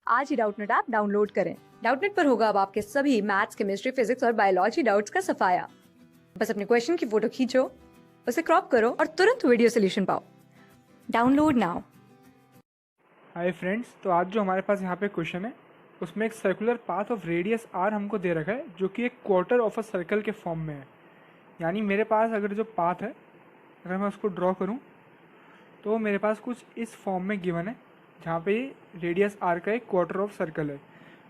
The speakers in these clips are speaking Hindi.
आज ही डाउटनेट ऐप डाउनलोड करें। डाउटनेट पर होगा अब आपके सभी मैथ्स, केमिस्ट्री, फिजिक्स और बायोलॉजी डाउट्स का सफाया। बस अपने क्वेश्चन की फोटो खींचो, उसे क्रॉप करो और तुरंत वीडियो सोल्यूशन पाओ। Download now. हाय फ्रेंड्स, तो आज जो हमारे पास यहाँ पे क्वेश्चन है उसमें एक circular path of radius R हमको दे रखा है जो कि एक क्वार्टर ऑफ अ सर्कल के फॉर्म में है। यानी मेरे पास अगर जो पाथ है, अगर मैं उसको ड्रॉ करूँ तो मेरे पास कुछ इस फॉर्म में गिवन है जहाँ पे रेडियस आर का एक क्वार्टर ऑफ सर्कल है।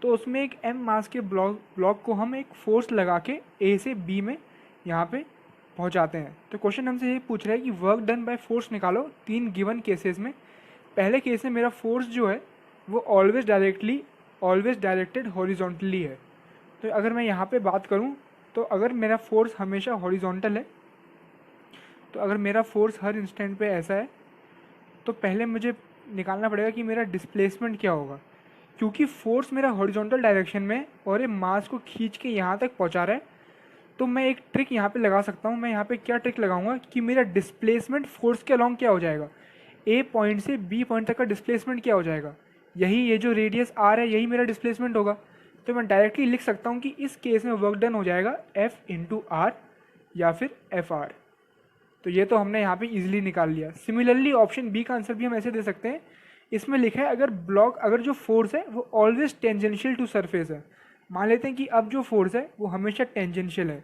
तो उसमें एक एम मास के ब्लॉक को हम एक फोर्स लगा के ए से बी में यहाँ पे पहुँचाते हैं। तो क्वेश्चन हमसे ये पूछ रहा है कि वर्क डन बाय फोर्स निकालो तीन गिवन केसेस में। पहले केस में मेरा फोर्स जो है वो ऑलवेज डायरेक्टेड हॉरिजॉन्टली है। तो अगर मैं यहाँ पे बात करूँ तो अगर मेरा फोर्स हमेशा हॉरिजॉन्टल है, तो अगर मेरा फोर्स हर इंस्टेंट पे ऐसा है तो पहले मुझे निकालना पड़ेगा कि मेरा डिस्प्लेसमेंट क्या होगा। क्योंकि फोर्स मेरा हॉरिजॉन्टल डायरेक्शन में है और ये मास को खींच के यहाँ तक पहुँचा रहा है, तो मैं एक ट्रिक यहाँ पे लगा सकता हूँ। मैं यहाँ पे क्या ट्रिक लगाऊंगा कि मेरा डिस्प्लेसमेंट फोर्स के अलॉन्ग क्या हो जाएगा, ए पॉइंट से बी पॉइंट तक का डिस्प्लेसमेंट क्या हो जाएगा, यही ये जो रेडियस आर है यही मेरा डिस्प्लेसमेंट होगा। तो मैं डायरेक्टली लिख सकता हूँ कि इस केस में वर्क डन हो जाएगा एफ इंटू आर या फिर एफ आर। तो ये तो हमने यहाँ पे इजीली निकाल लिया। सिमिलरली ऑप्शन बी का आंसर भी हम ऐसे दे सकते हैं। इसमें लिखा है अगर जो फोर्स है वो ऑलवेज टेंजेंशियल टू सरफेस है। मान लेते हैं कि अब जो फोर्स है वो हमेशा टेंजेंशियल है,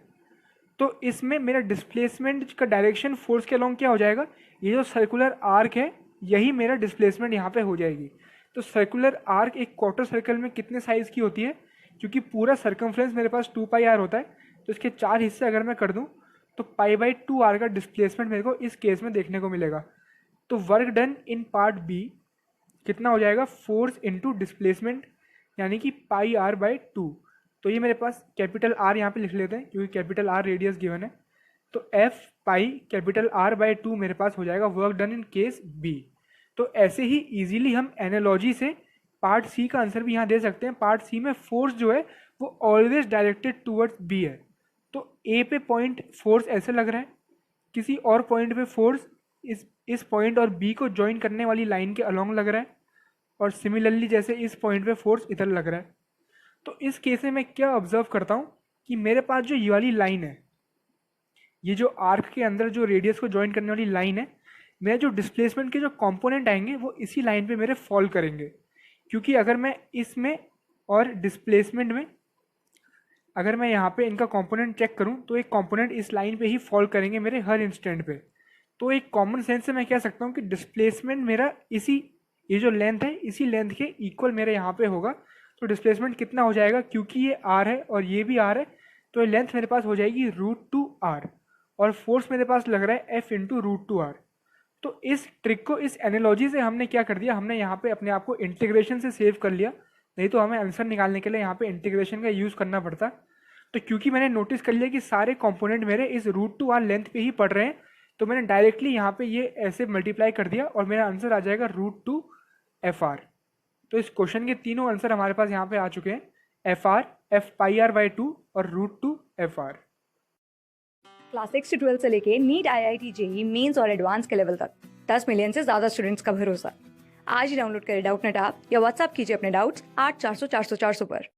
तो इसमें मेरा डिस्प्लेसमेंट का डायरेक्शन फोर्स के अलॉन्ग क्या हो जाएगा, ये जो सर्कुलर आर्क है यही मेरा डिस्प्लेसमेंट यहाँ पे हो जाएगी। तो सर्कुलर आर्क एक क्वार्टर सर्कल में कितने साइज़ की होती है, क्योंकि पूरा सर्कमफ्रेंस मेरे पास 2πr होता है, तो इसके 4 हिस्से अगर मैं कर दूँ तो π/2r का डिस्प्लेसमेंट मेरे को इस केस में देखने को मिलेगा। तो work done in part B कितना हो जाएगा, फोर्स इंटू डिस्प्लेसमेंट, यानी कि πr/2। तो ये मेरे पास कैपिटल आर यहाँ पे लिख लेते हैं क्योंकि कैपिटल आर रेडियस गिवन है। तो एफ पाई कैपिटल r/2 मेरे पास हो जाएगा work done in case B. तो ऐसे ही इजीली हम एनालॉजी से पार्ट सी का आंसर भी यहाँ दे सकते हैं। पार्ट सी में फोर्स जो है वो ऑलवेज डायरेक्टेड टूवर्ड्स बी है, तो ए पे पॉइंट फोर्स ऐसे लग रहा है, किसी और पॉइंट पे फोर्स इस पॉइंट और बी को ज्वाइन करने वाली लाइन के अलॉन्ग लग रहा है, और सिमिलरली जैसे इस पॉइंट पे फोर्स इधर लग रहा है। तो इस केस में मैं क्या ऑब्जर्व करता हूँ कि मेरे पास जो ये वाली लाइन है, ये जो आर्क के अंदर जो रेडियस को ज्वाइन करने वाली लाइन है, मेरे जो डिस्प्लेसमेंट के जो कंपोनेंट आएंगे वो इसी लाइन पे मेरे फॉल करेंगे। क्योंकि अगर मैं इसमें और डिस्प्लेसमेंट में अगर मैं यहाँ पे इनका कंपोनेंट चेक करूँ तो एक कंपोनेंट इस लाइन पे ही फॉल करेंगे मेरे हर इंस्टेंट पे। तो एक कॉमन सेंस से मैं कह सकता हूँ कि डिस्प्लेसमेंट मेरा ये जो लेंथ है इसी लेंथ के इक्वल मेरे यहाँ पे होगा। तो डिस्प्लेसमेंट कितना हो जाएगा, क्योंकि ये आर है और ये भी आर है, तो ये लेंथ मेरे पास हो जाएगी √2r, और फोर्स मेरे पास लग रहा है f इंटू √2r। तो इस ट्रिक को, इस एनालॉजी से हमने क्या कर दिया, हमने यहाँ पे अपने आप को इंटीग्रेशन से सेव कर लिया। नहीं तो हमें आंसर निकालने के लिए यहाँ पे इंटीग्रेशन का यूज़ करना पड़ता। तो क्योंकि मैंने नोटिस कर लिया कि सारे कंपोनेंट मेरे इस √2r लेंथ पे ही पड़ रहे हैं, तो मैंने डायरेक्टली यहाँ पे ये ऐसे मल्टीप्लाई कर दिया और मेरा आंसर आ जाएगा √2fr। तो इस क्वेश्चन के तीनों आंसर हमारे पास यहाँ पे आ चुके हैं, fr, f/r/2 और √2fr। क्लास 6 से 12 से लेके नीट, IIT, JEE मेंस और एडवांस के लेवल तक 10 मिलियन से ज्यादा स्टूडेंट्स का भरोसा। आज ही डाउनलोड करें डाउटनेट ऐप या व्हाट्सएप कीजिए अपने डाउट्स 8400 400 400 पर।